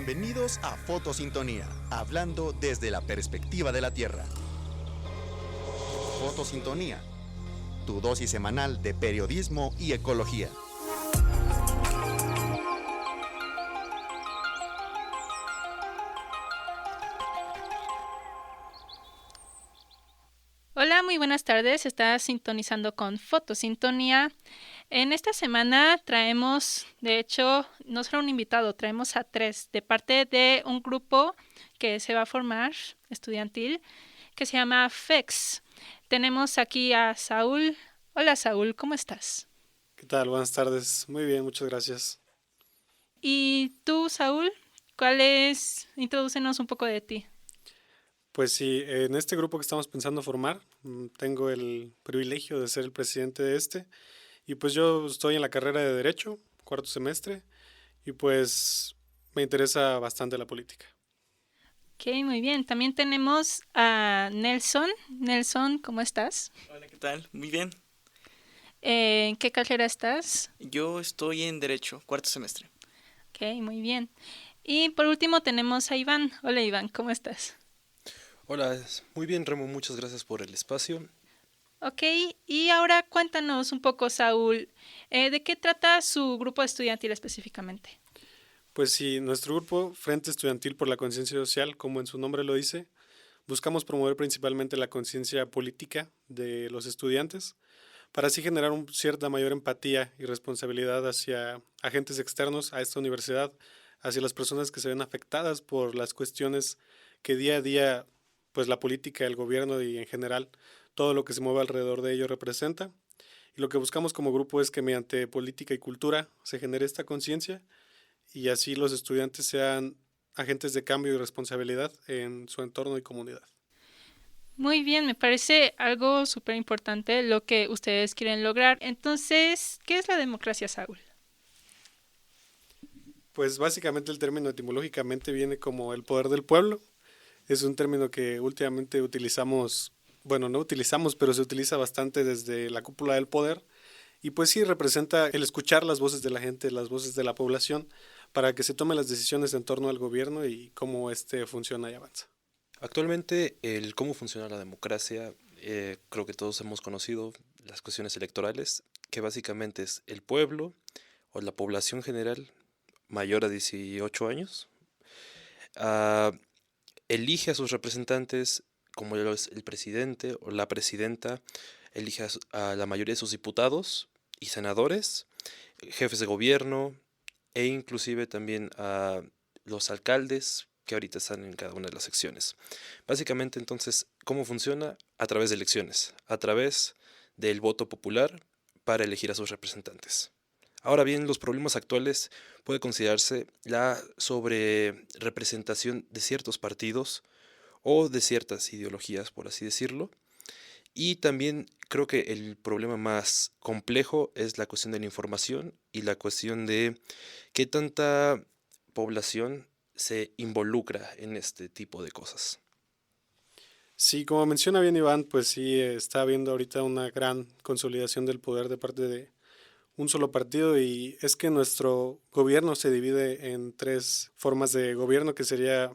Bienvenidos a Fotosintonía, hablando desde la perspectiva de la Tierra. Fotosintonía, tu dosis semanal de periodismo y ecología. Hola, muy buenas tardes. Estás sintonizando con Fotosintonía. En esta semana traemos, de hecho, no solo un invitado, traemos a 3 de parte de un grupo que se va a formar estudiantil que se llama FEX. Tenemos aquí a Saúl. Hola Saúl, ¿cómo estás? ¿Qué tal? Buenas tardes. Muy bien, muchas gracias. Y tú, Saúl, ¿cuál es? Introdúcenos un poco de ti. Pues sí, en este grupo que estamos pensando formar, tengo el privilegio de ser el presidente de este y pues yo estoy en la carrera de Derecho, cuarto semestre, y pues me interesa bastante la política. Ok, muy bien. También tenemos a Nelson. Nelson, ¿cómo estás? Hola, ¿qué tal? Muy bien. ¿En qué carrera estás? Yo estoy en Derecho, cuarto semestre. Ok, muy bien. Y por último tenemos a Iván. Hola Iván, ¿cómo estás? Hola, muy bien Remo, muchas gracias por el espacio. Ok, y ahora cuéntanos un poco, Saúl, ¿de qué trata su grupo estudiantil específicamente? Pues sí, nuestro grupo, Frente Estudiantil por la Conciencia Social, como en su nombre lo dice, buscamos promover principalmente la conciencia política de los estudiantes para así generar cierta mayor empatía y responsabilidad hacia agentes externos a esta universidad, hacia las personas que se ven afectadas por las cuestiones que día a día, pues la política, el gobierno y en general todo lo que se mueve alrededor de ello representa. Y lo que buscamos como grupo es que mediante política y cultura se genere esta conciencia y así los estudiantes sean agentes de cambio y responsabilidad en su entorno y comunidad. Muy bien, me parece algo súper importante lo que ustedes quieren lograr. Entonces, ¿qué es la democracia, Saúl? Pues básicamente el término etimológicamente viene como el poder del pueblo. Es un término que últimamente utilizamos, bueno, no utilizamos, pero se utiliza bastante desde la cúpula del poder. Y pues sí, representa el escuchar las voces de la gente, las voces de la población, para que se tomen las decisiones en torno al gobierno y cómo éste funciona y avanza. Actualmente, el cómo funciona la democracia, creo que todos hemos conocido las cuestiones electorales, que básicamente es el pueblo o la población general mayor a 18 años, ah, elige a sus representantes, como lo es el presidente o la presidenta, elige a la mayoría de sus diputados y senadores, jefes de gobierno e inclusive también a los alcaldes que ahorita están en cada una de las secciones. Básicamente entonces, ¿cómo funciona? A través de elecciones, a través del voto popular para elegir a sus representantes. Ahora bien, los problemas actuales puede considerarse la sobre representación de ciertos partidos o de ciertas ideologías, por así decirlo, y también creo que el problema más complejo es la cuestión de la información y la cuestión de qué tanta población se involucra en este tipo de cosas. Sí, como menciona bien Iván, pues sí, está habiendo ahorita una gran consolidación del poder de parte de un solo partido y es que nuestro gobierno se divide en tres formas de gobierno, que sería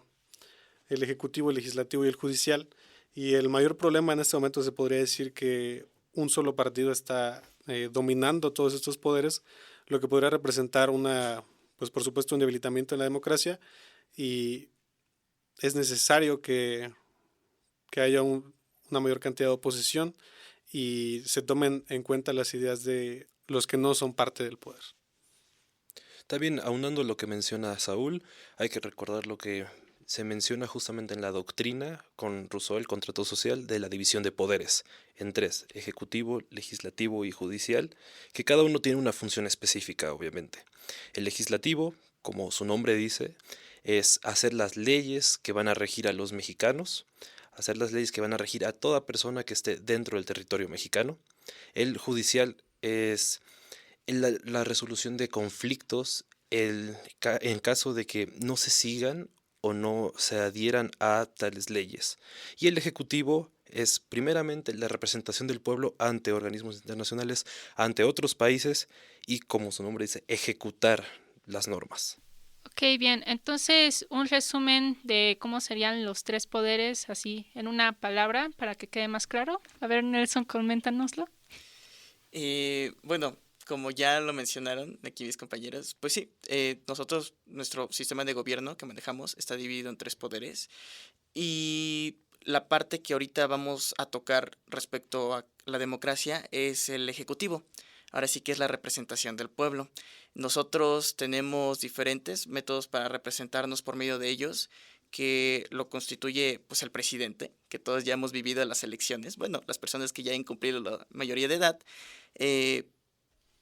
el ejecutivo, el legislativo y el judicial. Y el mayor problema en este momento se podría decir que un solo partido está dominando todos estos poderes, lo que podría representar pues por supuesto, un debilitamiento en la democracia y es necesario que haya una mayor cantidad de oposición y se tomen en cuenta las ideas de los que no son parte del poder. También aunando lo que menciona Saúl, hay que recordar lo que se menciona justamente en la doctrina con Rousseau, el contrato social, de la división de poderes en tres, ejecutivo, legislativo y judicial, que cada uno tiene una función específica, obviamente. El legislativo, como su nombre dice, es hacer las leyes que van a regir a los mexicanos, hacer las leyes que van a regir a toda persona que esté dentro del territorio mexicano. El judicial es la resolución de conflictos en caso de que no se sigan o no se adhieran a tales leyes. Y el ejecutivo es primeramente la representación del pueblo ante organismos internacionales, ante otros países y, como su nombre dice, ejecutar las normas. Ok, bien. Entonces, un resumen de cómo serían los tres poderes, así, en una palabra, para que quede más claro. A ver, Nelson, coméntanoslo. Bueno, como ya lo mencionaron aquí mis compañeros, pues sí, nosotros, nuestro sistema de gobierno que manejamos está dividido en tres poderes y la parte que ahorita vamos a tocar respecto a la democracia es el ejecutivo. Ahora sí que es la representación del pueblo. Nosotros tenemos diferentes métodos para representarnos por medio de ellos, que lo constituye pues el presidente, que todos ya hemos vivido las elecciones. Bueno, las personas que ya han cumplido la mayoría de edad, eh,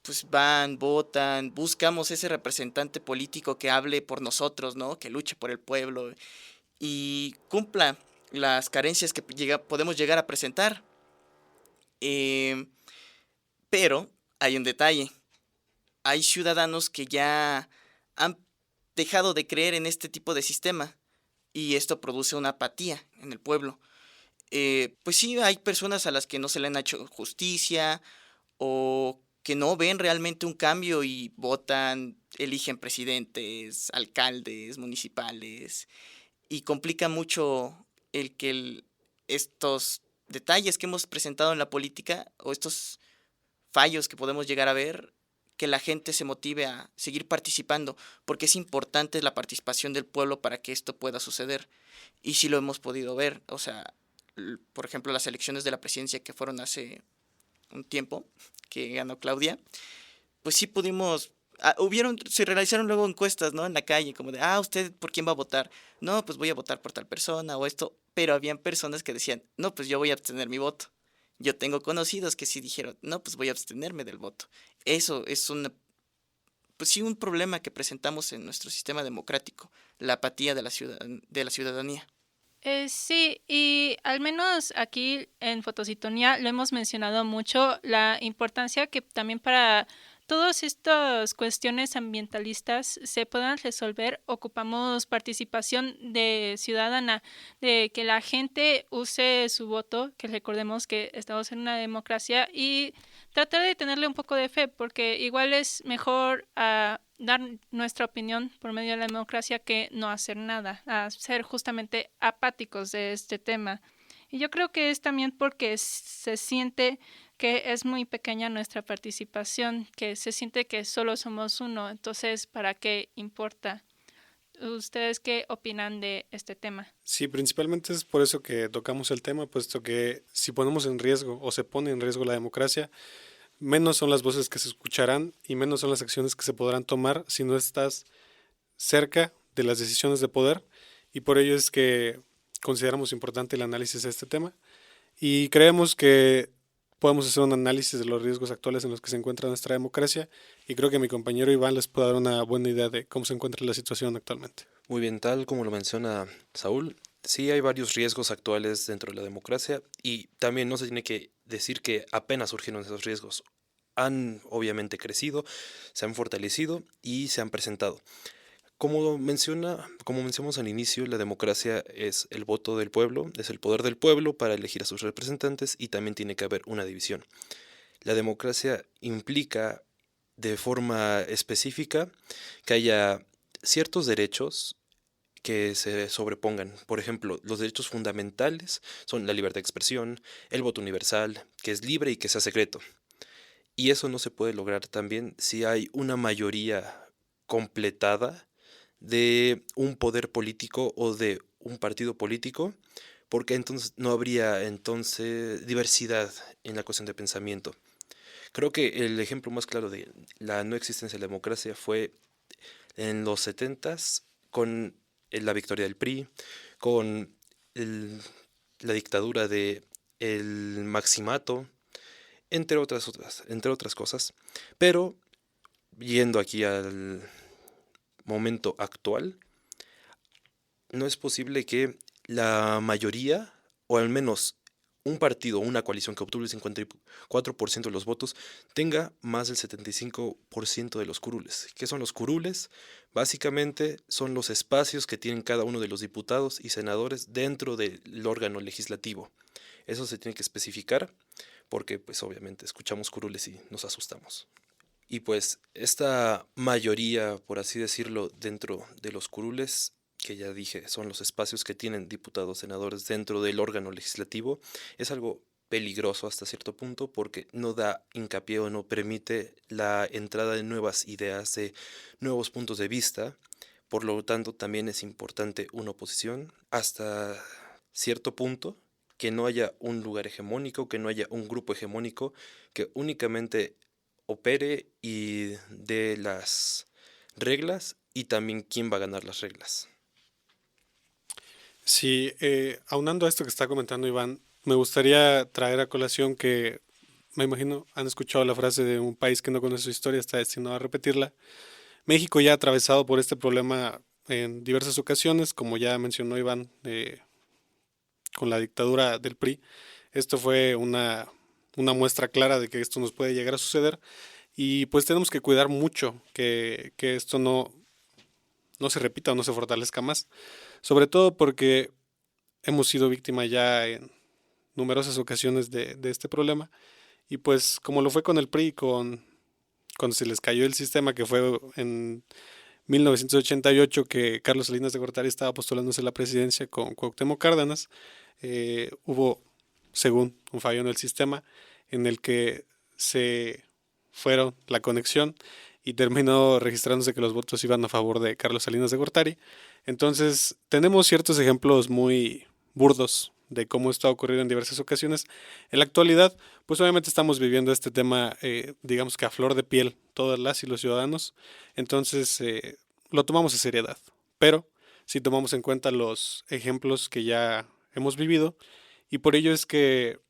pues van, votan, buscamos ese representante político que hable por nosotros, ¿no? Que luche por el pueblo y cumpla las carencias que podemos llegar a presentar. Eh, pero hay un detalle. Hay ciudadanos que ya han dejado de creer en este tipo de sistema y esto produce una apatía en el pueblo. Pues sí, hay personas a las que no se le han hecho justicia o que no ven realmente un cambio y votan, eligen presidentes, alcaldes, municipales y complica mucho el que estos detalles que hemos presentado en la política o estos fallos que podemos llegar a ver, que la gente se motive a seguir participando, porque es importante la participación del pueblo para que esto pueda suceder. Y sí lo hemos podido ver, o sea, por ejemplo, las elecciones de la presidencia que fueron hace un tiempo, que ganó Claudia, pues sí pudimos, se realizaron luego encuestas, ¿no? En la calle, como de, ¿usted por quién va a votar? No, pues voy a votar por tal persona o esto, pero habían personas que decían, no, pues yo voy a abstener mi voto. Yo tengo conocidos que sí dijeron, no, pues voy a abstenerme del voto. Eso es pues sí, un problema que presentamos en nuestro sistema democrático, la apatía de la ciudadanía. Sí, y al menos aquí en Fotosintonía lo hemos mencionado mucho, la importancia que también para todas estas cuestiones ambientalistas se puedan resolver, ocupamos participación de ciudadana, de que la gente use su voto, que recordemos que estamos en una democracia y tratar de tenerle un poco de fe, porque igual es mejor dar nuestra opinión por medio de la democracia que no hacer nada, a ser justamente apáticos de este tema. Y yo creo que es también porque se siente que es muy pequeña nuestra participación, que se siente que solo somos uno, entonces, ¿para qué importa? ¿Ustedes qué opinan de este tema? Sí, principalmente es por eso que tocamos el tema, puesto que si ponemos en riesgo o se pone en riesgo la democracia, menos son las voces que se escucharán y menos son las acciones que se podrán tomar si no estás cerca de las decisiones de poder, y por ello es que consideramos importante el análisis de este tema y creemos que podemos hacer un análisis de los riesgos actuales en los que se encuentra nuestra democracia, y creo que mi compañero Iván les puede dar una buena idea de cómo se encuentra la situación actualmente. Muy bien, tal como lo menciona Saúl, sí hay varios riesgos actuales dentro de la democracia y también no se tiene que decir que apenas surgieron esos riesgos. Han obviamente crecido, se han fortalecido y se han presentado. Como mencionamos al inicio, la democracia es el voto del pueblo, es el poder del pueblo para elegir a sus representantes y también tiene que haber una división. La democracia implica de forma específica que haya ciertos derechos que se sobrepongan. Por ejemplo, los derechos fundamentales son la libertad de expresión, el voto universal, que es libre y que sea secreto. Y eso no se puede lograr también si hay una mayoría completada de un poder político o de un partido político, porque entonces no habría entonces diversidad en la cuestión de pensamiento. Creo que el ejemplo más claro de la no existencia de la democracia fue en los 70s con la victoria del PRI, con la dictadura de el Maximato, entre otras cosas. Pero yendo aquí al momento actual, no es posible que la mayoría, o al menos un partido o una coalición que obtuvo el 54% de los votos, tenga más del 75% de los curules. ¿Qué son los curules? Básicamente son los espacios que tienen cada uno de los diputados y senadores dentro del órgano legislativo. Eso se tiene que especificar porque pues obviamente escuchamos curules y nos asustamos. Y pues esta mayoría, por así decirlo, dentro de los curules, que ya dije, son los espacios que tienen diputados, senadores dentro del órgano legislativo, es algo peligroso hasta cierto punto porque no da hincapié o no permite la entrada de nuevas ideas, de nuevos puntos de vista. Por lo tanto, también es importante una oposición hasta cierto punto, que no haya un lugar hegemónico, que no haya un grupo hegemónico que únicamente opere y dé las reglas y también quién va a ganar las reglas. Sí, aunando a esto que está comentando Iván, me gustaría traer a colación que me imagino han escuchado la frase de un país que no conoce su historia está destinado a repetirla. México ya ha atravesado por este problema en diversas ocasiones, como ya mencionó Iván, con la dictadura del PRI. Esto fue una muestra clara de que esto nos puede llegar a suceder y pues tenemos que cuidar mucho que esto no se repita o no se fortalezca más. Sobre todo porque hemos sido víctima ya en numerosas ocasiones de este problema. Y pues como lo fue con el PRI, cuando se les cayó el sistema, que fue en 1988, que Carlos Salinas de Gortari estaba postulándose a la presidencia con Cuauhtémoc Cárdenas, hubo, según un fallo en el sistema, en el que se fueron la conexión y terminó registrándose que los votos iban a favor de Carlos Salinas de Gortari. Entonces, tenemos ciertos ejemplos muy burdos de cómo esto ha ocurrido en diversas ocasiones. En la actualidad, pues obviamente estamos viviendo este tema, digamos que a flor de piel, todas las y los ciudadanos. Entonces, lo tomamos a seriedad. Pero si tomamos en cuenta los ejemplos que ya hemos vivido, y por ello es que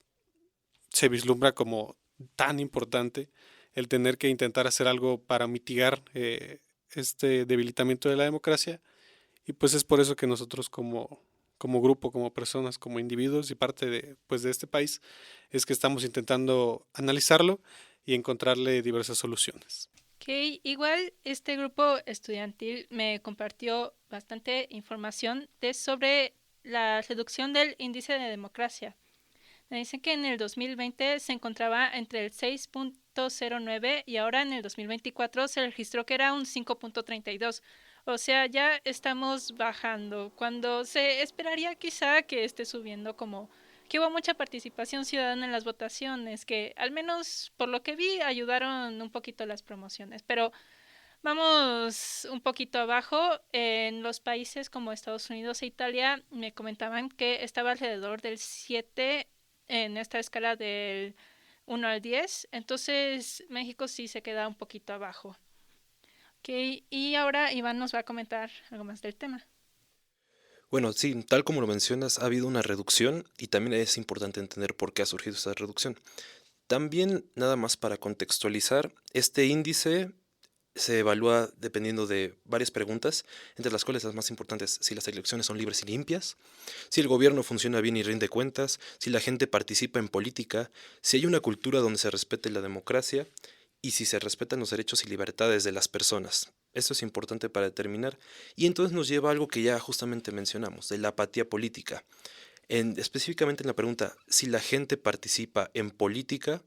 se vislumbra como tan importante el tener que intentar hacer algo para mitigar este debilitamiento de la democracia. Y pues es por eso que nosotros como grupo, como personas, como individuos y parte de este país, es que estamos intentando analizarlo y encontrarle diversas soluciones. Ok, igual este grupo estudiantil me compartió bastante información sobre la reducción del índice de democracia. Me dicen que en el 2020 se encontraba entre el 6.09 y ahora en el 2024 se registró que era un 5.32. O sea, ya estamos bajando, cuando se esperaría quizá que esté subiendo, como que hubo mucha participación ciudadana en las votaciones, que al menos por lo que vi ayudaron un poquito las promociones. Pero vamos un poquito abajo. En los países como Estados Unidos e Italia me comentaban que estaba alrededor del 7 en esta escala del 1 al 10. Entonces México sí se queda un poquito abajo. Ok, y ahora Iván nos va a comentar algo más del tema. Bueno, sí, tal como lo mencionas, ha habido una reducción y también es importante entender por qué ha surgido esta reducción. También, nada más para contextualizar, este índice se evalúa dependiendo de varias preguntas, entre las cuales las más importantes, si las elecciones son libres y limpias, si el gobierno funciona bien y rinde cuentas, si la gente participa en política, si hay una cultura donde se respete la democracia y si se respetan los derechos y libertades de las personas. Esto es importante para determinar y entonces nos lleva a algo que ya justamente mencionamos, de la apatía política. Específicamente en la pregunta, si la gente participa en política,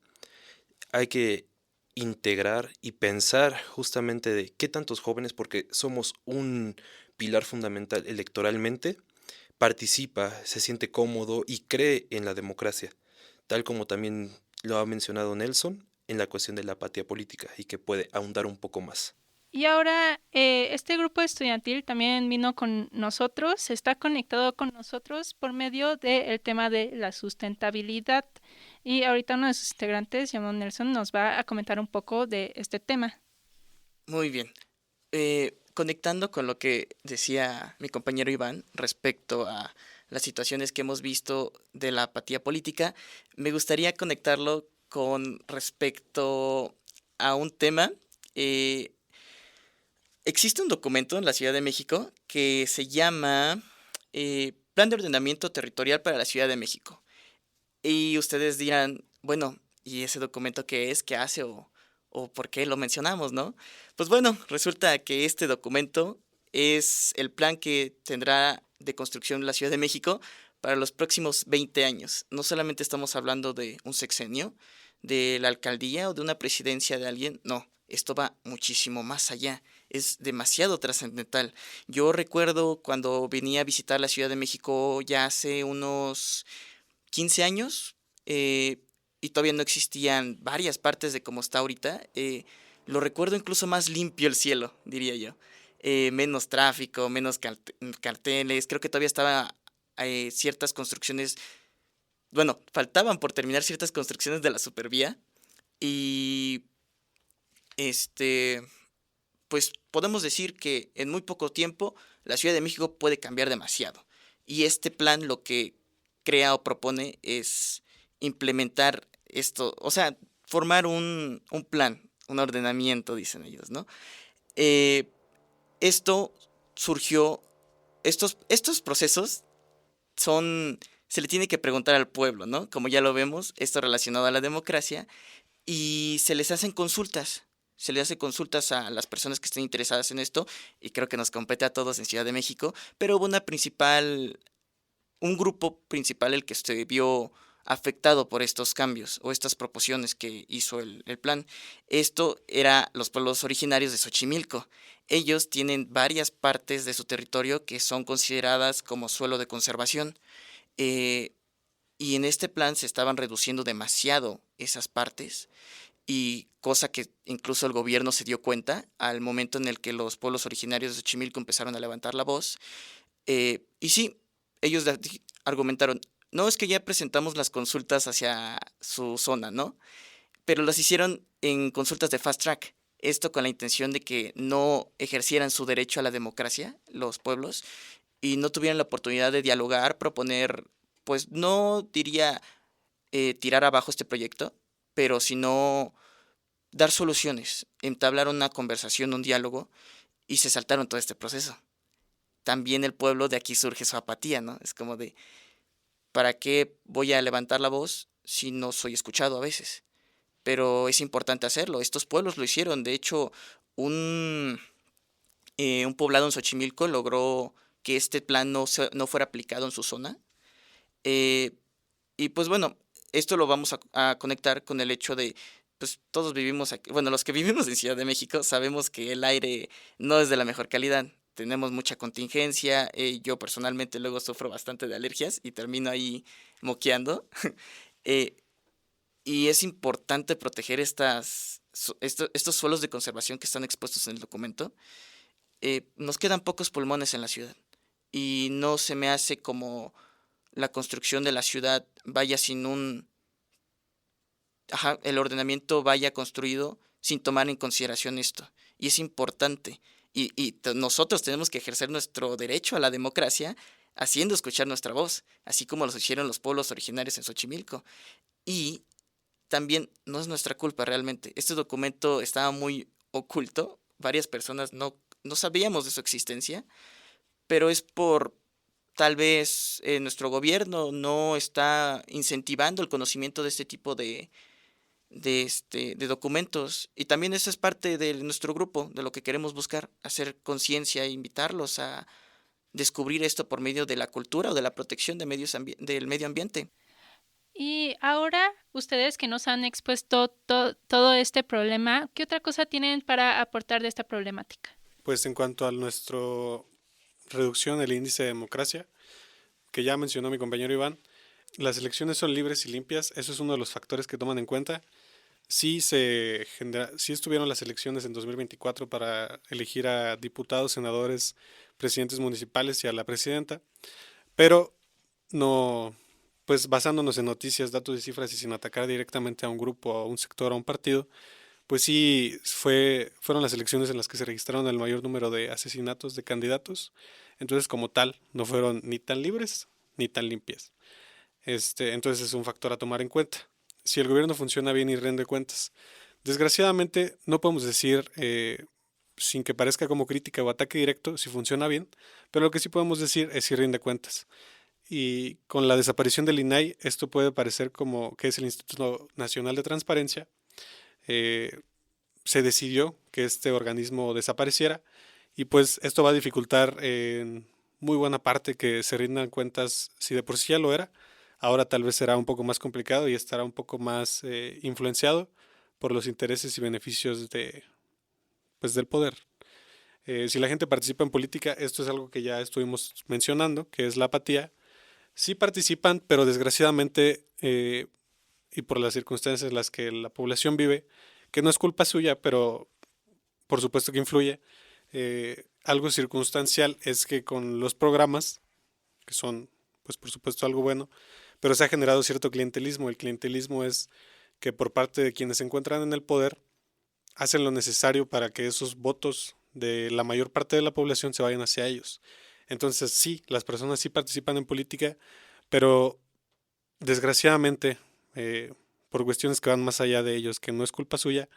hay que integrar y pensar justamente de qué tantos jóvenes, porque somos un pilar fundamental electoralmente, participa, se siente cómodo y cree en la democracia, tal como también lo ha mencionado Nelson en la cuestión de la apatía política y que puede ahondar un poco más. Y ahora este grupo estudiantil también vino con nosotros, está conectado con nosotros por medio del tema de la sustentabilidad. Y ahorita uno de sus integrantes, llamado Nelson, nos va a comentar un poco de este tema. Muy bien. Conectando con lo que decía mi compañero Iván respecto a las situaciones que hemos visto de la apatía política, me gustaría conectarlo con respecto a un tema. Existe un documento en la Ciudad de México que se llama Plan de Ordenamiento Territorial para la Ciudad de México. Y ustedes dirán, bueno, ¿y ese documento qué es, qué hace o por qué lo mencionamos, no? Pues bueno, resulta que este documento es el plan que tendrá de construcción la Ciudad de México para los próximos 20 años. No solamente estamos hablando de un sexenio, de la alcaldía o de una presidencia de alguien, no. esto va muchísimo más allá, es demasiado trascendental. Yo recuerdo cuando venía a visitar la Ciudad de México ya hace unos 15 años, y todavía no existían varias partes de como está ahorita. Lo recuerdo incluso más limpio el cielo, diría yo. Menos tráfico, menos carteles. Creo que todavía estaba ciertas construcciones. Bueno, faltaban por terminar ciertas construcciones de la supervía. Y este, pues podemos decir que en muy poco tiempo la Ciudad de México puede cambiar demasiado. Y este plan lo que crea o propone es implementar esto, o sea, formar un plan, un ordenamiento, dicen ellos, ¿no? Eh, esto surgió, estos procesos se le tiene que preguntar al pueblo, ¿no? Como ya lo vemos, esto relacionado a la democracia, y se les hacen consultas. Se les hace consultas a las personas que estén interesadas en esto, y creo que nos compete a todos en Ciudad de México, pero hubo un grupo principal el que se vio afectado por estos cambios o estas proposiciones que hizo el plan. Esto era los pueblos originarios de Xochimilco. Ellos tienen varias partes de su territorio que son consideradas como suelo de conservación. eh, y en este plan se estaban reduciendo demasiado esas partes, y cosa que incluso el gobierno se dio cuenta al momento en el que los pueblos originarios de Xochimilco empezaron a levantar la voz. Y sí, ellos argumentaron, no, es que ya presentamos las consultas hacia su zona, ¿no? Pero las hicieron en consultas de fast track. Esto con la intención de que no ejercieran su derecho a la democracia, los pueblos, y no tuvieran la oportunidad de dialogar, proponer, pues no diría tirar abajo este proyecto, pero sino dar soluciones, entablar una conversación, un diálogo, y se saltaron todo este proceso. También el pueblo, de aquí surge su apatía, ¿no? Es como de, ¿para qué voy a levantar la voz si no soy escuchado a veces? Pero es importante hacerlo. Estos pueblos lo hicieron. De hecho, un, un poblado en Xochimilco logró que este plan no fuera aplicado en su zona. Eh, y pues bueno, esto lo vamos a conectar con el hecho de, pues todos vivimos aquí, bueno, los que vivimos en Ciudad de México sabemos que el aire no es de la mejor calidad. Tenemos mucha contingencia. Yo personalmente luego sufro bastante de alergias y termino ahí moqueando. Eh, y es importante proteger estos suelos de conservación que están expuestos en el documento. Nos quedan pocos pulmones en la ciudad, y no se me hace como la construcción de la ciudad vaya sin el ordenamiento vaya construido sin tomar en consideración esto. Y es importante. Y nosotros tenemos que ejercer nuestro derecho a la democracia haciendo escuchar nuestra voz, así como lo hicieron los pueblos originarios en Xochimilco. Y también no es nuestra culpa realmente. Este documento estaba muy oculto, varias personas no sabíamos de su existencia, pero es por tal vez nuestro gobierno no está incentivando el conocimiento de este tipo de documentos. Y también eso es parte de nuestro grupo, de lo que queremos buscar, hacer conciencia e invitarlos a descubrir esto por medio de la cultura o de la protección de del medio ambiente. Y ahora, ustedes que nos han expuesto todo este problema, ¿qué otra cosa tienen para aportar de esta problemática? Pues en cuanto a nuestra reducción del índice de democracia, que ya mencionó mi compañero Iván, las elecciones son libres y limpias. Eso es uno de los factores que toman en cuenta. Sí estuvieron las elecciones en 2024 para elegir a diputados, senadores, presidentes municipales y a la presidenta, pero no, pues basándonos en noticias, datos y cifras y sin atacar directamente a un grupo, a un sector, a un partido, pues sí fueron las elecciones en las que se registraron el mayor número de asesinatos de candidatos. Entonces, como tal, no fueron ni tan libres ni tan limpias. Entonces es un factor a tomar en cuenta. Si el gobierno funciona bien y rinde cuentas. Desgraciadamente, no podemos decir, sin que parezca como crítica o ataque directo, si funciona bien, pero lo que sí podemos decir es si rinde cuentas. Y con la desaparición del INAI, esto puede parecer como que es el Instituto Nacional de Transparencia. Se decidió que este organismo desapareciera, y pues esto va a dificultar en muy buena parte que se rindan cuentas. Si de por sí ya lo era, ahora tal vez será un poco más complicado y estará un poco más influenciado por los intereses y beneficios de pues del poder. Si la gente participa en política, esto es algo que ya estuvimos mencionando, que es la apatía. Sí participan, pero desgraciadamente, y por las circunstancias en las que la población vive, que no es culpa suya, pero por supuesto que influye, algo circunstancial es que con los programas, que son, pues por supuesto algo bueno, pero se ha generado cierto clientelismo. El clientelismo es que por parte de quienes se encuentran en el poder, hacen lo necesario para que esos votos de la mayor parte de la población se vayan hacia ellos. Entonces sí, las personas sí participan en política, pero desgraciadamente, por cuestiones que van más allá de ellos, que no es culpa suya,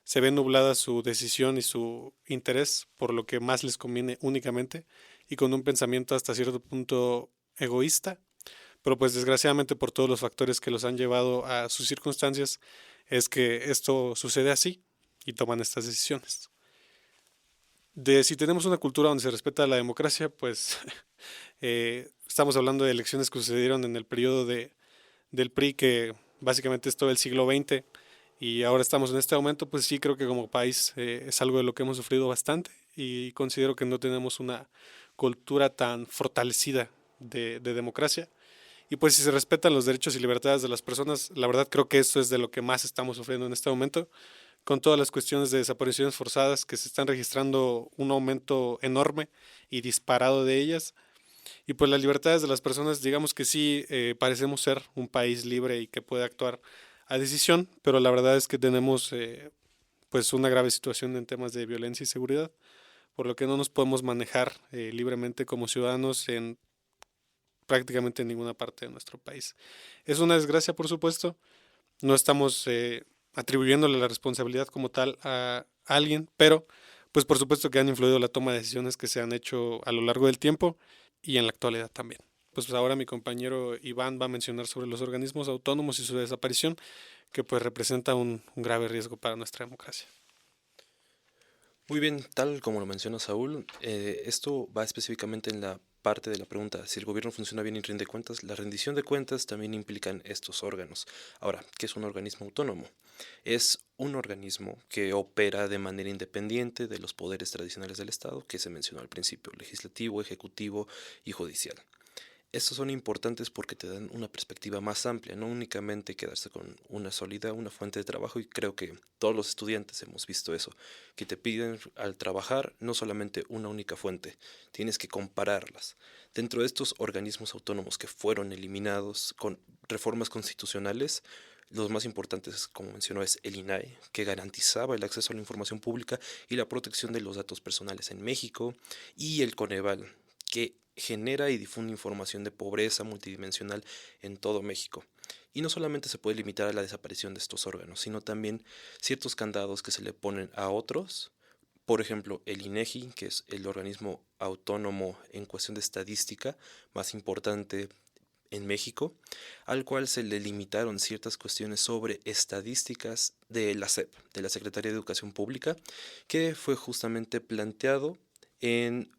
se ve nublada su decisión y su interés por lo que más les conviene únicamente y con un pensamiento hasta cierto punto egoísta, pero pues desgraciadamente por todos los factores que los han llevado a sus circunstancias es que esto sucede así y toman estas decisiones. De si tenemos una cultura donde se respeta la democracia, pues estamos hablando de elecciones que sucedieron en el periodo del PRI, que básicamente es todo el siglo XX, y ahora estamos en este momento. Pues sí, creo que como país es algo de lo que hemos sufrido bastante y considero que no tenemos una cultura tan fortalecida de democracia. Y pues si se respetan los derechos y libertades de las personas, la verdad creo que esto es de lo que más estamos sufriendo en este momento, con todas las cuestiones de desapariciones forzadas que se están registrando un aumento enorme y disparado de ellas. Y pues las libertades de las personas, digamos que sí, parecemos ser un país libre y que puede actuar a decisión, pero la verdad es que tenemos pues una grave situación en temas de violencia y seguridad, por lo que no nos podemos manejar libremente como ciudadanos en prácticamente ninguna parte de nuestro país. Es una desgracia, por supuesto. No estamos atribuyéndole la responsabilidad como tal a alguien, pero pues por supuesto que han influido la toma de decisiones que se han hecho a lo largo del tiempo y en la actualidad también. Pues ahora mi compañero Iván va a mencionar sobre los organismos autónomos y su desaparición, que pues representa un grave riesgo para nuestra democracia. Muy bien, tal como lo menciona Saúl, esto va específicamente en la parte de la pregunta, si el gobierno funciona bien y rinde cuentas. La rendición de cuentas también implican estos órganos. Ahora, ¿qué es un organismo autónomo? Es un organismo que opera de manera independiente de los poderes tradicionales del Estado, que se mencionó al principio, legislativo, ejecutivo y judicial. Estos son importantes porque te dan una perspectiva más amplia, no únicamente quedarse con una fuente de trabajo, y creo que todos los estudiantes hemos visto eso, que te piden al trabajar no solamente una única fuente, tienes que compararlas. Dentro de estos organismos autónomos que fueron eliminados con reformas constitucionales, los más importantes, como mencionó, es el INAI, que garantizaba el acceso a la información pública y la protección de los datos personales en México, y el Coneval, que genera y difunde información de pobreza multidimensional en todo México. Y no solamente se puede limitar a la desaparición de estos órganos, sino también ciertos candados que se le ponen a otros. Por ejemplo, el INEGI, que es el organismo autónomo en cuestión de estadística más importante en México, al cual se le limitaron ciertas cuestiones sobre estadísticas de la SEP, de la Secretaría de Educación Pública, que fue justamente planteado en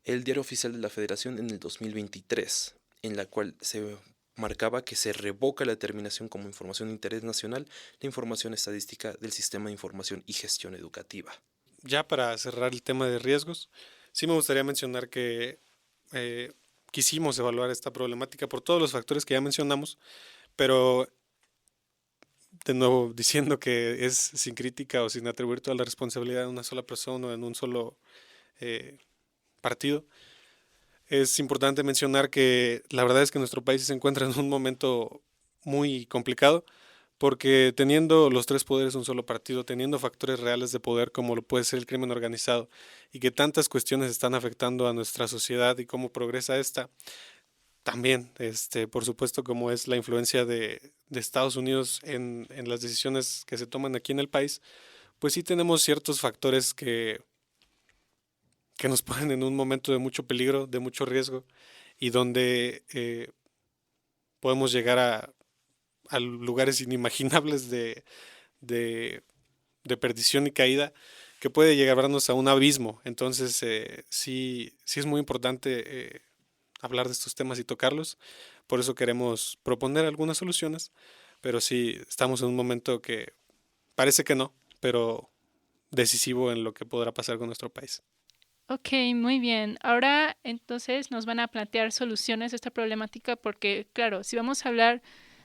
el Diario Oficial de la Federación en el 2023, en la cual se marcaba que se revoca la determinación como información de interés nacional la información estadística del Sistema de Información y Gestión Educativa. Ya para cerrar el tema de riesgos, sí me gustaría mencionar que quisimos evaluar esta problemática por todos los factores que ya mencionamos, pero de nuevo diciendo que es sin crítica o sin atribuir toda la responsabilidad a una sola persona o en un solo partido. Es importante mencionar que la verdad es que nuestro país se encuentra en un momento muy complicado, porque teniendo los tres poderes un solo partido, teniendo factores reales de poder como lo puede ser el crimen organizado, y que tantas cuestiones están afectando a nuestra sociedad y cómo progresa esta, también por supuesto como es la influencia de Estados Unidos en las decisiones que se toman aquí en el país, pues sí tenemos ciertos factores que nos ponen en un momento de mucho peligro, de mucho riesgo, y donde podemos llegar a lugares inimaginables de perdición y caída, que puede llevarnos a un abismo. Entonces sí es muy importante hablar de estos temas y tocarlos. Por eso queremos proponer algunas soluciones, pero sí estamos en un momento que parece que no, pero decisivo en lo que podrá pasar con nuestro país. Ok, muy bien. Ahora entonces nos van a plantear soluciones a esta problemática porque, claro, si vamos a hablar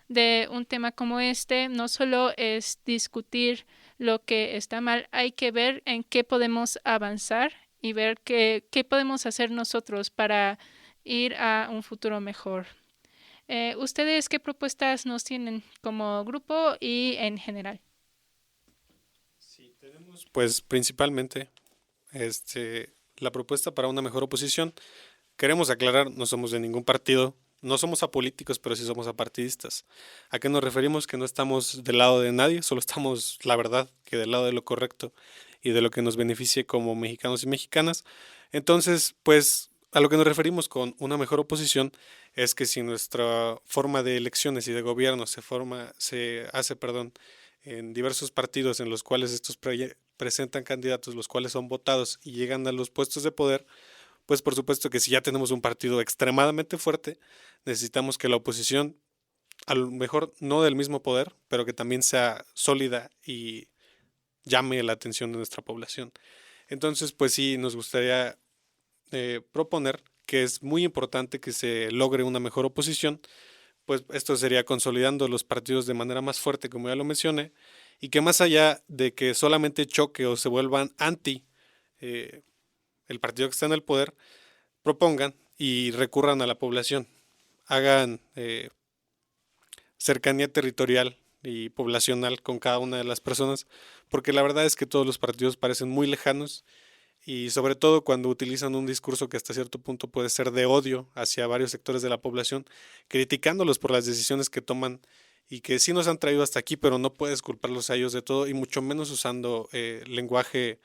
de un tema como este, no solo es discutir lo que está mal, hay que ver en qué podemos avanzar y ver qué podemos hacer nosotros para ir a un futuro mejor. ¿Ustedes qué propuestas nos tienen como grupo y en general? Sí, tenemos pues principalmente la propuesta para una mejor oposición. Queremos aclarar, no somos de ningún partido, no somos apolíticos, pero sí somos apartidistas. ¿A qué nos referimos? Que no estamos del lado de nadie, solo estamos, la verdad, que del lado de lo correcto y de lo que nos beneficie como mexicanos y mexicanas. Entonces, pues a lo que nos referimos con una mejor oposición es que si nuestra forma de elecciones y de gobierno se hace, perdón, en diversos partidos en los cuales estos presentan candidatos, los cuales son votados y llegan a los puestos de poder, pues por supuesto que si ya tenemos un partido extremadamente fuerte, necesitamos que la oposición, a lo mejor no del mismo poder, pero que también sea sólida y llame la atención de nuestra población. Entonces, pues sí, nos gustaría proponer que es muy importante que se logre una mejor oposición, pues esto sería consolidando los partidos de manera más fuerte, como ya lo mencioné, y que más allá de que solamente choque o se vuelvan anti eh, el partido que está en el poder, propongan y recurran a la población, hagan cercanía territorial y poblacional con cada una de las personas, porque la verdad es que todos los partidos parecen muy lejanos y sobre todo cuando utilizan un discurso que hasta cierto punto puede ser de odio hacia varios sectores de la población, criticándolos por las decisiones que toman y que sí nos han traído hasta aquí, pero no puedes culparlos a ellos de todo y mucho menos usando lenguaje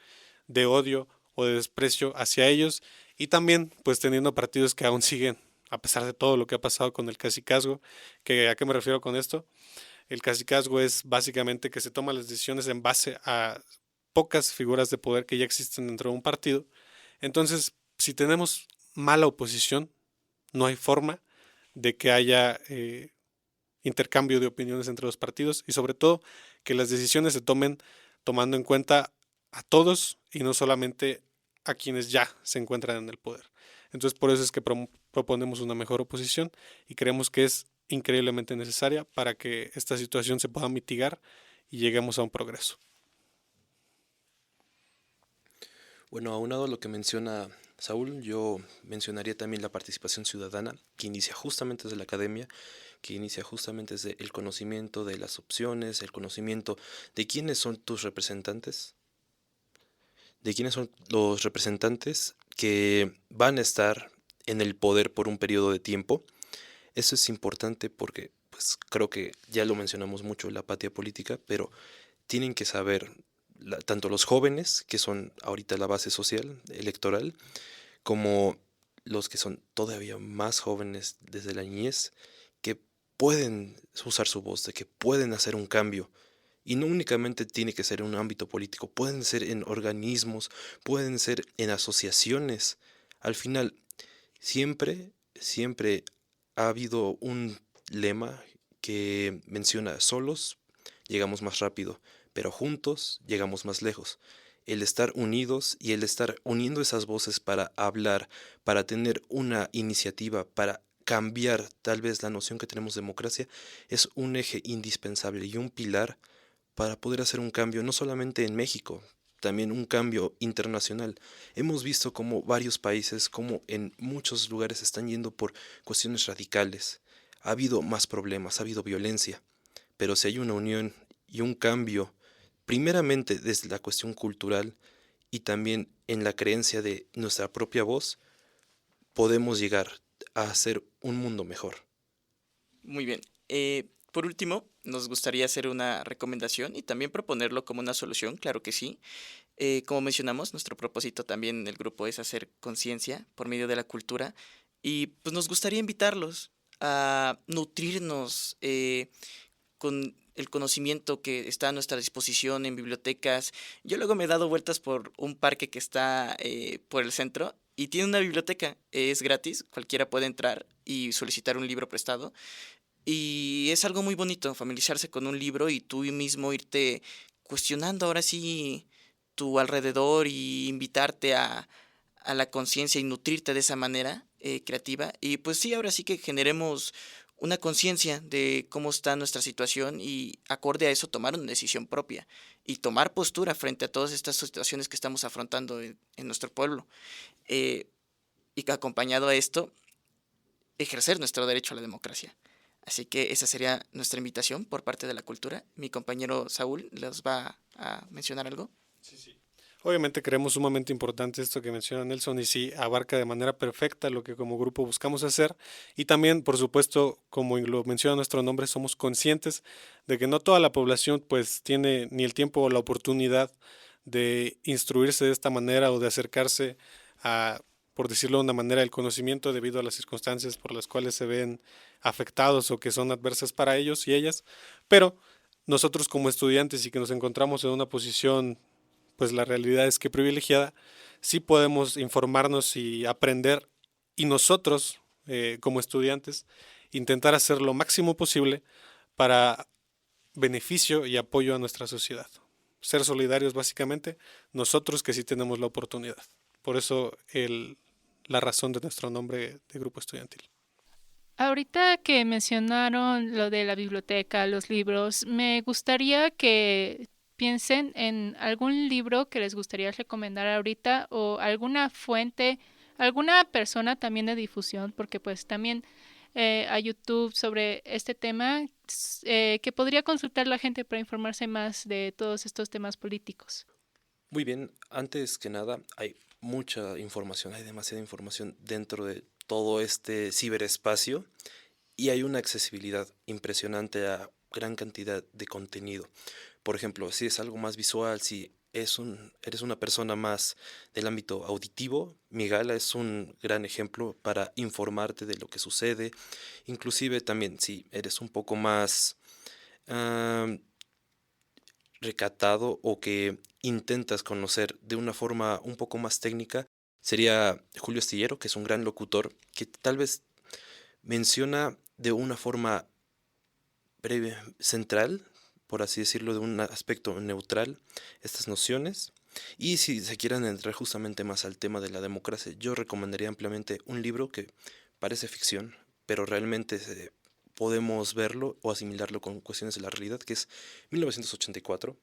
de odio o de desprecio hacia ellos y también pues teniendo partidos que aún siguen a pesar de todo lo que ha pasado con el cacicazgo, que ¿a qué me refiero con esto? El cacicazgo es básicamente que se toman las decisiones en base a pocas figuras de poder que ya existen dentro de un partido. Entonces, si tenemos mala oposición, no hay forma de que haya intercambio de opiniones entre los partidos y sobre todo que las decisiones se tomen tomando en cuenta a todos y no solamente a quienes ya se encuentran en el poder. Entonces por eso es que proponemos una mejor oposición y creemos que es increíblemente necesaria para que esta situación se pueda mitigar y lleguemos a un progreso. Bueno, aunado a lo que menciona Saúl, yo mencionaría también la participación ciudadana, que inicia justamente desde la academia, que inicia justamente desde el conocimiento de las opciones, el conocimiento de quiénes son tus representantes, de quiénes son los representantes que van a estar en el poder por un periodo de tiempo. Eso es importante porque, pues creo que ya lo mencionamos mucho, la apatía política, pero tienen que saber, tanto los jóvenes, que son ahorita la base social, electoral, como los que son todavía más jóvenes desde la niñez, que pueden usar su voz, de que pueden hacer un cambio. Y no únicamente tiene que ser en un ámbito político, pueden ser en organismos, pueden ser en asociaciones. Al final, siempre ha habido un lema que menciona: solos llegamos más rápido, pero juntos llegamos más lejos. El estar unidos y el estar uniendo esas voces para hablar, para tener una iniciativa, para cambiar tal vez la noción que tenemos de democracia, es un eje indispensable y un pilar para poder hacer un cambio no solamente en México, también un cambio internacional. Hemos visto como varios países, como en muchos lugares están yendo por cuestiones radicales. Ha habido más problemas, ha habido violencia, pero si hay una unión y un cambio, primeramente desde la cuestión cultural y también en la creencia de nuestra propia voz, podemos llegar a hacer un mundo mejor. Muy bien. Por último, nos gustaría hacer una recomendación y también proponerlo como una solución, claro que sí. Como mencionamos, nuestro propósito también en el grupo es hacer conciencia por medio de la cultura y pues nos gustaría invitarlos a nutrirnos con el conocimiento que está a nuestra disposición en bibliotecas. Yo luego me he dado vueltas por un parque que está por el centro y tiene una biblioteca, es gratis, cualquiera puede entrar y solicitar un libro prestado. Y es algo muy bonito familiarizarse con un libro y tú mismo irte cuestionando ahora sí tu alrededor y invitarte a la conciencia y nutrirte de esa manera creativa. Y pues sí, ahora sí que generemos una conciencia de cómo está nuestra situación y acorde a eso tomar una decisión propia y tomar postura frente a todas estas situaciones que estamos afrontando en nuestro pueblo. Eh, y que acompañado a esto, ejercer nuestro derecho a la democracia. Así que esa sería nuestra invitación por parte de la cultura. Mi compañero Saúl les va a mencionar algo. Sí, sí. Obviamente creemos sumamente importante esto que menciona Nelson y sí abarca de manera perfecta lo que como grupo buscamos hacer y también, por supuesto, como lo menciona nuestro nombre, somos conscientes de que no toda la población pues tiene ni el tiempo o la oportunidad de instruirse de esta manera o de acercarse a, por decirlo de una manera, el conocimiento debido a las circunstancias por las cuales se ven afectados o que son adversas para ellos y ellas, pero nosotros como estudiantes y que nos encontramos en una posición pues la realidad es que privilegiada, sí podemos informarnos y aprender y nosotros, como estudiantes, intentar hacer lo máximo posible para beneficio y apoyo a nuestra sociedad. Ser solidarios básicamente, nosotros que sí tenemos la oportunidad. Por eso la razón de nuestro nombre de grupo estudiantil. Ahorita que mencionaron lo de la biblioteca, los libros, me gustaría que piensen en algún libro que les gustaría recomendar ahorita o alguna fuente, alguna persona también de difusión, porque pues también a YouTube sobre este tema que podría consultar la gente para informarse más de todos estos temas políticos. Muy bien, antes que nada, hay mucha información, hay demasiada información dentro de todo este ciberespacio y hay una accesibilidad impresionante a gran cantidad de contenido. Por ejemplo, si es algo más visual, si eres una persona más del ámbito auditivo, Mi Gala es un gran ejemplo para informarte de lo que sucede. Inclusive también si eres un poco más ah, recatado o que intentas conocer de una forma un poco más técnica, sería Julio Astillero, que es un gran locutor que tal vez menciona de una forma breve, central, por así decirlo, de un aspecto neutral, estas nociones. Y si se quieren entrar justamente más al tema de la democracia, yo recomendaría ampliamente un libro que parece ficción, pero realmente podemos verlo o asimilarlo con cuestiones de la realidad, que es 1984,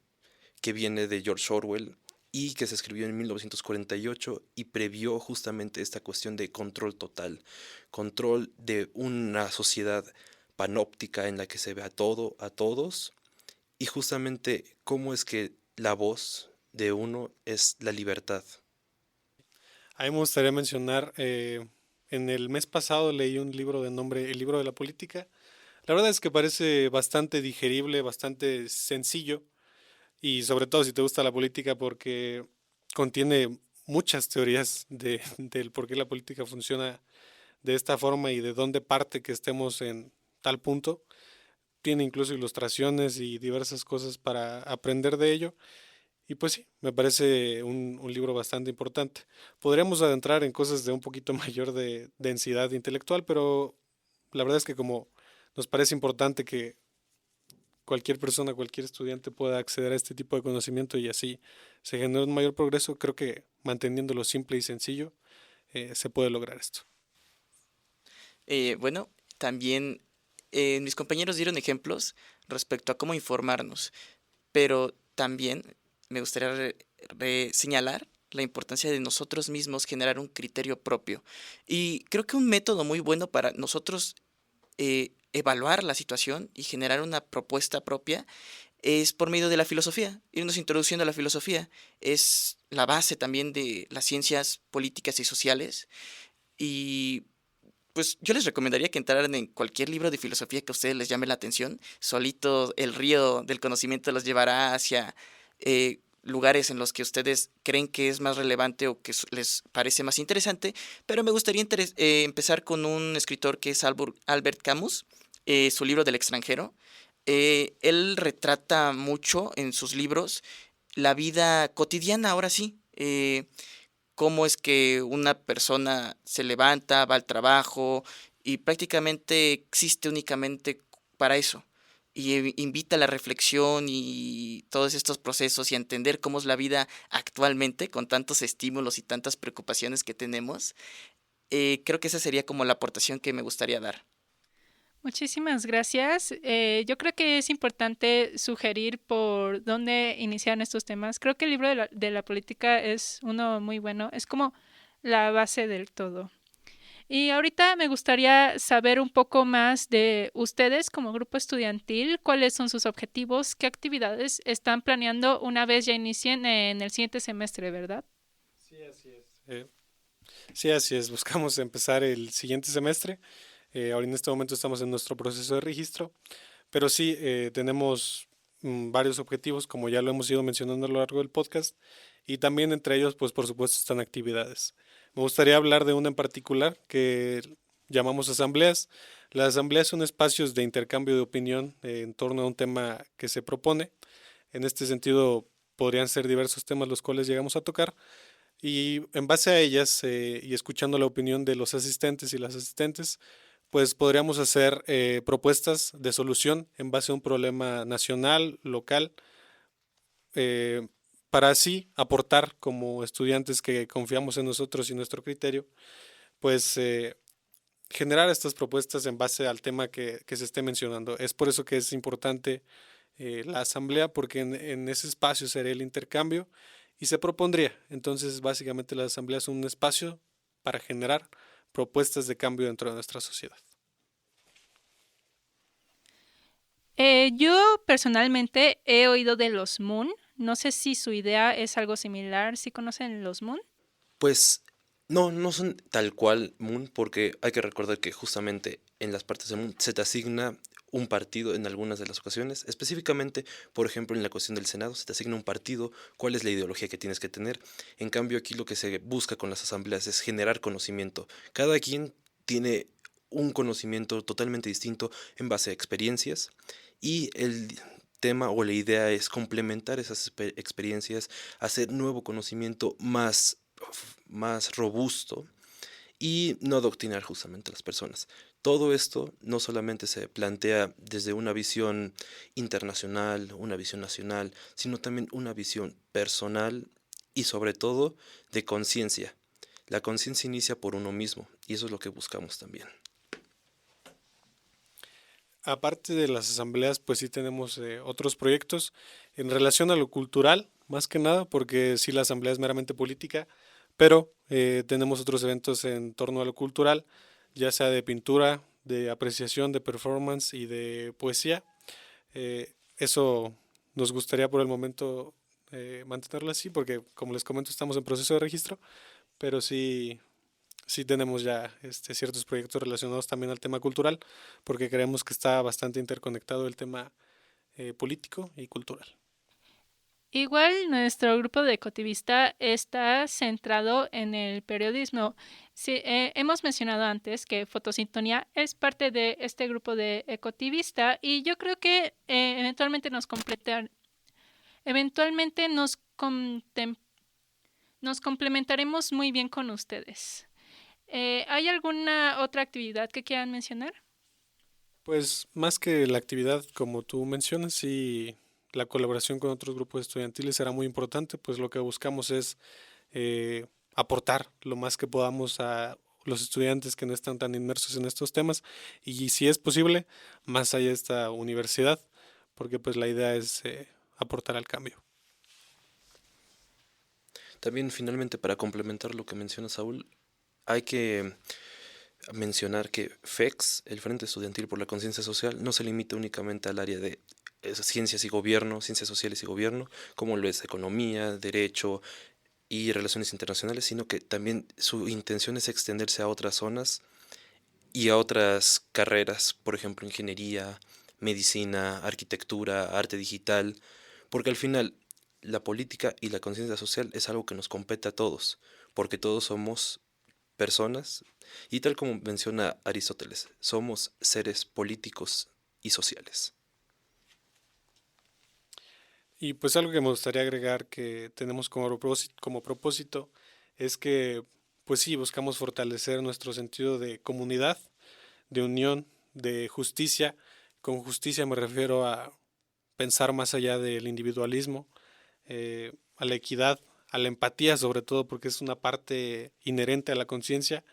que viene de George Orwell y que se escribió en 1948 y previó justamente esta cuestión de control total, control de una sociedad panóptica en la que se ve a todo, a todos, y justamente cómo es que la voz de uno es la libertad. A mí me gustaría mencionar, en el mes pasado leí un libro de nombre El libro de la política. La verdad es que parece bastante digerible, bastante sencillo y sobre todo si te gusta la política porque contiene muchas teorías del por qué la política funciona de esta forma y de dónde parte que estemos en tal punto. Tiene incluso ilustraciones y diversas cosas para aprender de ello. Y pues sí, me parece un libro bastante importante. Podríamos adentrar en cosas de un poquito mayor de densidad intelectual, pero la verdad es que como nos parece importante que cualquier persona, cualquier estudiante pueda acceder a este tipo de conocimiento y así se genera un mayor progreso, creo que manteniéndolo simple y sencillo se puede lograr esto. Bueno, también mis compañeros dieron ejemplos respecto a cómo informarnos, pero también me gustaría señalar la importancia de nosotros mismos generar un criterio propio. Y creo que un método muy bueno para nosotros evaluar la situación y generar una propuesta propia es por medio de la filosofía, irnos introduciendo a la filosofía. Es la base también de las ciencias políticas y sociales. Y pues yo les recomendaría que entraran en cualquier libro de filosofía que a ustedes les llame la atención. Solito el río del conocimiento los llevará hacia lugares en los que ustedes creen que es más relevante o que les parece más interesante. Pero me gustaría empezar con un escritor que es Albert Camus, su libro del extranjero. Él retrata mucho en sus libros la vida cotidiana, ahora sí. Cómo es que una persona se levanta, va al trabajo y prácticamente existe únicamente para eso. y invita a la reflexión y todos estos procesos y a entender cómo es la vida actualmente con tantos estímulos y tantas preocupaciones que tenemos. Creo que esa sería como la aportación que me gustaría dar. Muchísimas gracias. Yo creo que es importante sugerir por dónde iniciar estos temas. Creo que el libro de la política es uno muy bueno. Es como la base del todo. Y ahorita me gustaría saber un poco más de ustedes como grupo estudiantil, cuáles son sus objetivos, qué actividades están planeando una vez ya inicien en el siguiente semestre, ¿verdad? Sí, así es. Sí, así es. Buscamos empezar el siguiente semestre. Ahora en este momento estamos en nuestro proceso de registro, pero sí tenemos varios objetivos, como ya lo hemos ido mencionando a lo largo del podcast, y también entre ellos, pues por supuesto, están actividades. Me gustaría hablar de una en particular que llamamos asambleas. Las asambleas son espacios de intercambio de opinión en torno a un tema que se propone. En este sentido, podrían ser diversos temas los cuales llegamos a tocar. Y en base a ellas y escuchando la opinión de los asistentes y las asistentes, pues podríamos hacer propuestas de solución en base a un problema nacional, local, eh, para así aportar como estudiantes que confiamos en nosotros y nuestro criterio, pues generar estas propuestas en base al tema que se esté mencionando. Es por eso que es importante la asamblea, porque en ese espacio sería el intercambio y se propondría. Entonces, básicamente la asamblea es un espacio para generar propuestas de cambio dentro de nuestra sociedad. Yo personalmente he oído de los Moon. No sé si su idea es algo similar. ¿Sí conocen los Moon? Pues no, no son tal cual Moon, porque hay que recordar que justamente en las partes de Moon se te asigna un partido en algunas de las ocasiones, específicamente, por ejemplo, en la cuestión del Senado, se te asigna un partido, cuál es la ideología que tienes que tener. En cambio, aquí lo que se busca con las asambleas es generar conocimiento. Cada quien tiene un conocimiento totalmente distinto en base a experiencias y el tema o la idea es complementar esas experiencias, hacer nuevo conocimiento más robusto y no adoctrinar justamente a las personas. Todo esto no solamente se plantea desde una visión internacional, una visión nacional, sino también una visión personal y sobre todo de conciencia. La conciencia inicia por uno mismo y eso es lo que buscamos también. Aparte de las asambleas, pues sí tenemos otros proyectos en relación a lo cultural, más que nada, porque sí la asamblea es meramente política, pero tenemos otros eventos en torno a lo cultural, ya sea de pintura, de apreciación, de performance y de poesía. Eso nos gustaría por el momento mantenerlo así, porque como les comento, estamos en proceso de registro, pero sí tenemos ya ciertos proyectos relacionados también al tema cultural, porque creemos que está bastante interconectado el tema político y cultural. Igual nuestro grupo de Ecotivista está centrado en el periodismo. Sí, hemos mencionado antes que Fotosintonía es parte de este grupo de Ecotivista y yo creo que eventualmente nos complementaremos muy bien con ustedes. ¿Hay alguna otra actividad que quieran mencionar? Pues más que la actividad, como tú mencionas, sí, la colaboración con otros grupos estudiantiles será muy importante, pues lo que buscamos es aportar lo más que podamos a los estudiantes que no están tan inmersos en estos temas y si es posible, más allá de esta universidad, porque pues la idea es aportar al cambio. También finalmente para complementar lo que menciona Saúl, hay que mencionar que FEX, el Frente Estudiantil por la Conciencia Social, no se limita únicamente al área de ciencias y gobierno, ciencias sociales y gobierno, como lo es economía, derecho y relaciones internacionales, sino que también su intención es extenderse a otras zonas y a otras carreras, por ejemplo, ingeniería, medicina, arquitectura, arte digital, porque al final la política y la conciencia social es algo que nos compete a todos, porque todos somos personas y tal como menciona Aristóteles, somos seres políticos y sociales. Y pues algo que me gustaría agregar que tenemos como propósito es que pues sí, buscamos fortalecer nuestro sentido de comunidad, de unión, de justicia Con justicia me refiero a pensar más allá del individualismo, a la equidad, a la empatía sobre todo, porque es una parte inherente a la conciencia,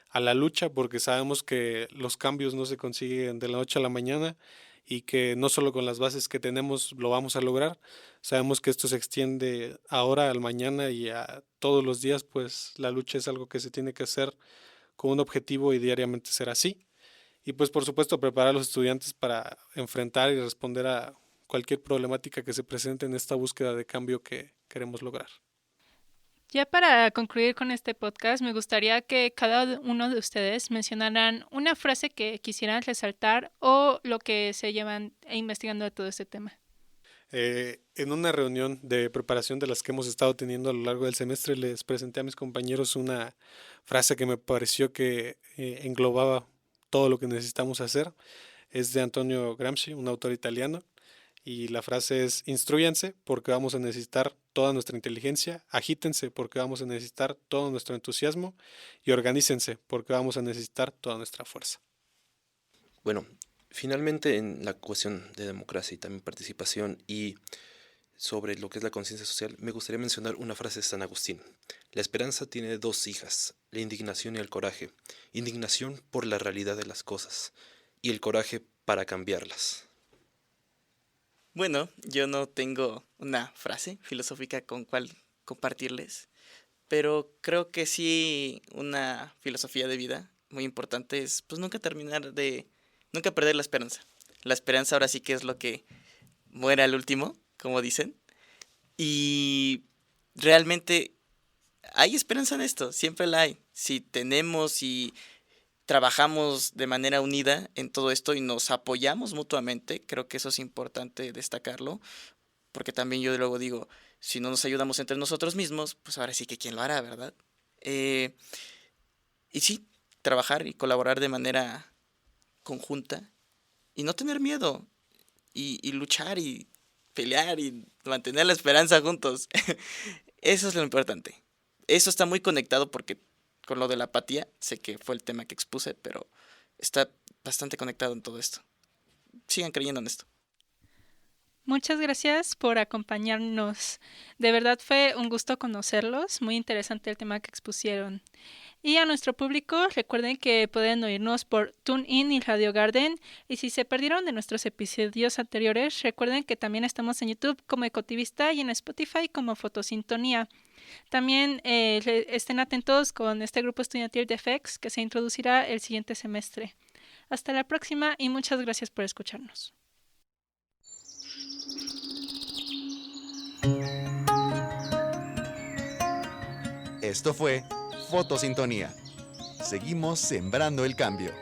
a la lucha, porque sabemos que los cambios no se consiguen de la noche a la mañana y que no solo con las bases que tenemos lo vamos a lograr. Sabemos que esto se extiende ahora al mañana y a todos los días, pues la lucha es algo que se tiene que hacer con un objetivo y diariamente ser así. Y pues por supuesto preparar a los estudiantes para enfrentar y responder a cualquier problemática que se presente en esta búsqueda de cambio que queremos lograr. Ya para concluir con este podcast, me gustaría que cada uno de ustedes mencionaran una frase que quisieran resaltar o lo que se llevan investigando de todo este tema. En una reunión de preparación de las que hemos estado teniendo a lo largo del semestre, les presenté a mis compañeros una frase que me pareció que englobaba todo lo que necesitamos hacer. Es de Antonio Gramsci, un autor italiano, y la frase es: instrúyanse porque vamos a necesitar toda nuestra inteligencia, agítense porque vamos a necesitar todo nuestro entusiasmo y organícense porque vamos a necesitar toda nuestra fuerza. Bueno, finalmente en la cuestión de democracia y también participación y sobre lo que es la conciencia social, me gustaría mencionar una frase de San Agustín. La esperanza tiene dos hijas, la indignación y el coraje. Indignación por la realidad de las cosas y el coraje para cambiarlas. Bueno, yo no tengo una frase filosófica con cual compartirles, pero creo que sí una filosofía de vida muy importante es pues nunca perder la esperanza. La esperanza ahora sí que es lo que muere al último, como dicen, y realmente hay esperanza en esto, siempre la hay. Si tenemos y trabajamos de manera unida en todo esto y nos apoyamos mutuamente, creo que eso es importante destacarlo, porque también yo luego digo, si no nos ayudamos entre nosotros mismos, pues ahora sí que quién lo hará, ¿verdad? Y sí, trabajar y colaborar de manera conjunta y no tener miedo y luchar y pelear y mantener la esperanza juntos. Eso es lo importante. Eso está muy conectado porque con lo de la apatía, sé que fue el tema que expuse, pero está bastante conectado en todo esto. Sigan creyendo en esto. Muchas gracias por acompañarnos. De verdad fue un gusto conocerlos. Muy interesante el tema que expusieron. Y a nuestro público, recuerden que pueden oírnos por TuneIn y Radio Garden. Y si se perdieron de nuestros episodios anteriores, recuerden que también estamos en YouTube como Ecotivista y en Spotify como Fotosintonía. También estén atentos con este grupo estudiantil de FEX que se introducirá el siguiente semestre. Hasta la próxima y muchas gracias por escucharnos. Esto fue Fotosintonía. Seguimos sembrando el cambio.